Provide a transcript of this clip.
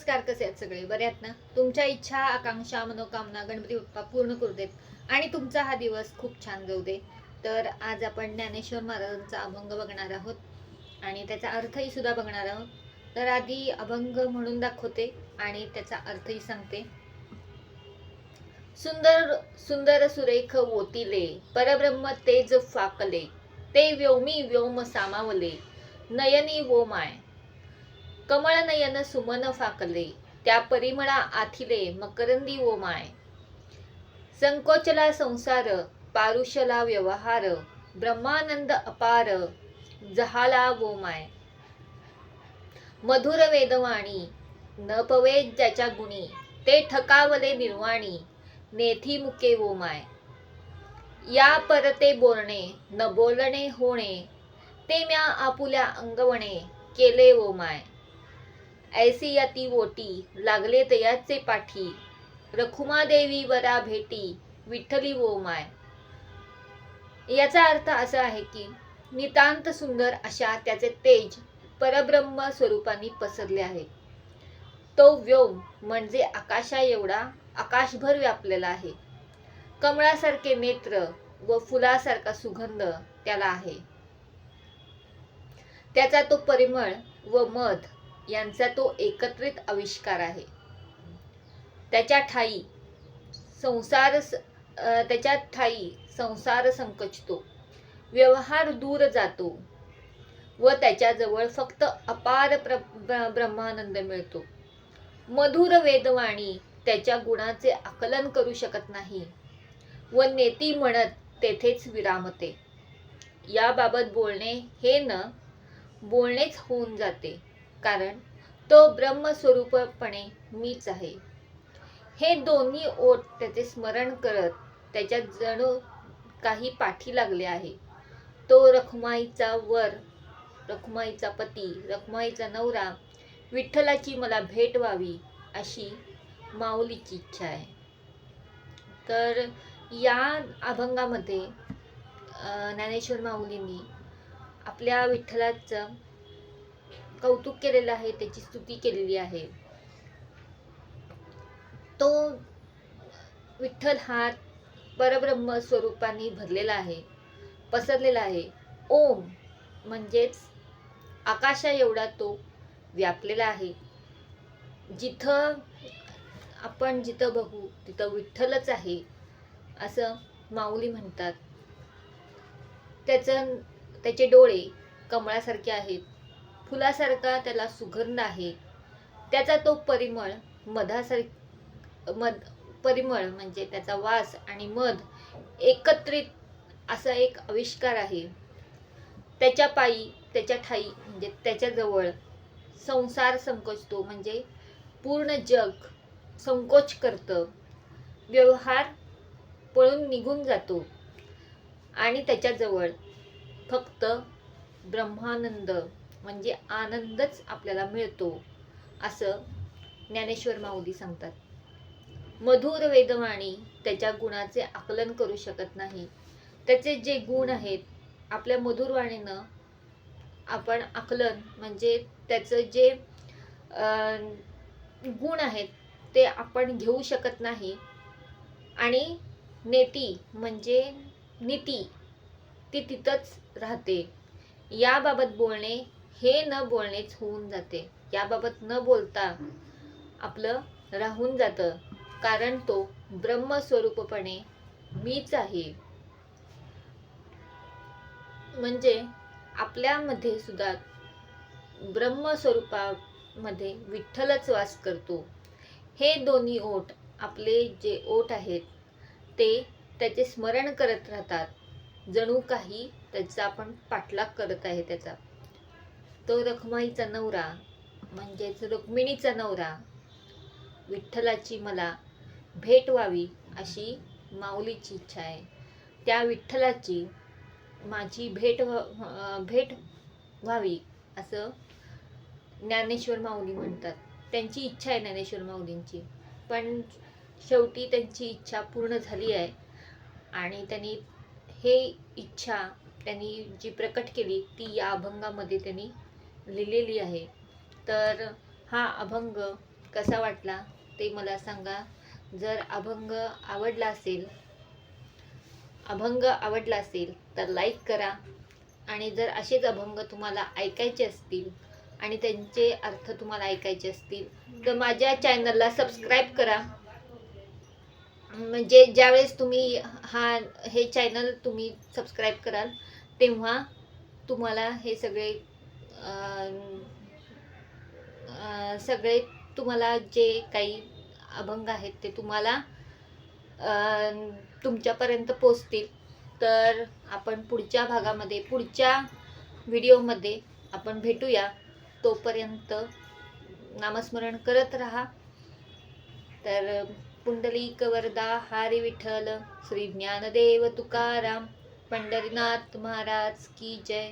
नमस्कार, कसे आहेत सगळे? बरे आहेत ना? तुमच्या इच्छा, आकांक्षा, मनोकामना गणपती बाप्पा पूर्ण करू देत आणि तुमचा हा दिवस खूप छान जाऊ दे. तर आज आपण ज्ञानेश्वर महाराजांचा अभंग बघणार आहोत आणि त्याचा अर्थही सुद्धा बघणार आहोत. तर आधी अभंग म्हणून दाखवते आणि त्याचा अर्थही सांगते. सुंदर सुंदर सुरेख ओतिले, परब्रह्म तेज फाकले, ते व्योमी व्योम सामावले, नयनी वो माय. कमळ नयन सुमन फाकले, त्या परिमळा आथिले, मकरंदी वो माय. संकोचला संसार, पारुषला व्यवहार, ब्रह्मानंद अपार, जहाला वो माय. मधुर वेदवाणी, न पवे ज्याच्या गुणी, ते ठकावले निर्वाणी, नेथी मुके वो माय. या परते बोलणे, न बोलणे होणे, ते म्या आपुल्या अंगवणे, केले वो माय. ऐसी यती वोटी, लागले तयाचे पाठी, रखुमादेवी वरा भेटी, विठ्ठली वो माय. याचा अर्थ असा आहे की नितांत सुंदर अशा त्याचे तेज परब्रह्म स्वरूपाने पसरले आहे. तो व्योम म्हणजे आकाशा एवढा आकाशभर व्यापलेला आहे. कमळासारखे नेत्र व फुलासारखा सुगंध त्याला आहे. त्याचा तो परिमळ व मध यांचा तो एकत्रित आविष्कार आहे. त्याच्या ठाई संसार संकचतो, व्यवहार दूर जातो व त्याच्याजवळ फक्त अपार ब्रह्मानंद मिळतो. मधुर वेदवाणी त्याच्या गुणाचे आकलन करू शकत नाही व नेती म्हणत तेथेच विरामते. याबाबत बोलणे हे न बोलणेच होऊन जाते, कारण तो ब्रह्मस्वरूपपणे मीच आहे. हे दोन्ही ओठ त्याचे स्मरण करत त्याच्या जणू काही पाठी लागले आहे. तो रखुमाईचा वर, रखुमाईचा पती, रखुमाईचा नवरा, विठ्ठलाची मला भेट व्हावी अशी माऊलीची इच्छा आहे. तर या अभंगामध्ये ज्ञानेश्वर माऊलींनी आपल्या विठ्ठलाचं कौतुक केलेलं आहे, त्याची स्तुती केलेली आहे. तो विठ्ठल हा परब्रह्म स्वरूपाने भरलेला आहे, पसरलेला आहे. ओम म्हणजेच आकाशा एवढा तो व्यापलेला आहे. आपण जिथं बघू तिथं विठ्ठलच आहे असं माऊली म्हणतात. त्याचे डोळे कमळासारखे आहेत, फुलासारखा त्याला सुगंध आहे. त्याचा तो परिमळ परिमळ म्हणजे त्याचा वास आणि मध एकत्रित असा एक आविष्कार आहे. त्याच्या ठाई म्हणजे त्याच्याजवळ संसार संकोचतो, म्हणजे पूर्ण जग संकोच करतं, व्यवहार पळून निघून जातो आणि त्याच्याजवळ फक्त ब्रह्मानंद म्हणजे आनंदच आपल्याला मिळतो असं ज्ञानेश्वर माऊली सांगतात. मधुर वेदवाणी त्याच्या गुणाचे आकलन करू शकत नाही. त्याचे जे गुण आहेत आपल्या मधुरवाणीनं आपण आकलन म्हणजे त्याचं जे गुण आहेत ते आपण घेऊ शकत नाही. आणि नेती म्हणजे नीती ती तिथंच राहते. याबाबत बोलणे हे न बोलणेच होऊन जाते. याबाबत न बोलता आपलं राहून जातं, कारण तो ब्रह्मस्वरूपपणे मीच आहे. म्हणजे आपल्यामध्ये सुद्धा ब्रह्मस्वरूपामध्ये विठ्ठलच वास करतो. हे दोन्ही ओठ, आपले जे ओठ आहेत ते त्याचे स्मरण करत राहतात, जणू काही त्याचा आपण पाठलाग करत आहे त्याचा. तो रखुमाईचा नवरा म्हणजेच रुक्मिणीचा नवरा, विठ्ठलाची मला भेट व्हावी अशी माऊलीची इच्छा आहे. त्या विठ्ठलाची माझी भेट व्हावी असं ज्ञानेश्वर माऊली म्हणतात. त्यांची इच्छा आहे ज्ञानेश्वर माऊलींची, पण शेवटी त्यांची इच्छा पूर्ण झाली आहे आणि त्यांनी इच्छा जी प्रकट केली ती या अभंगामध्ये त्यांनी लिहिलेली आहे. तर हा अभंग कसा वाटला ते मला सांगा. जर अभंग आवडला असेल तर लाईक करा. आणि जर असेच अभंग तुम्हाला ऐकायचे असतील आणि त्यांचे अर्थ तुम्हाला ऐकायचे असतील तर माझ्या चॅनलला सबस्क्राईब करा. म्हणजे ज्यावेळेस तुम्ही हे चॅनल तुम्ही सबस्क्राईब कराल तेव्हा तुम्हाला हे सगळे तुम्हाला जे काही अभंग आहेत ते तुम्हाला तुमच्यापर्यंत पोचतील. तर आपण पुढच्या व्हिडिओमध्ये आपण भेटूया. तोपर्यंत नामस्मरण करत राहा. तर पुंडलिक वरदा हरी विठ्ठल, श्री ज्ञानदेव तुकाराम, पंढरीनाथ महाराज की जय.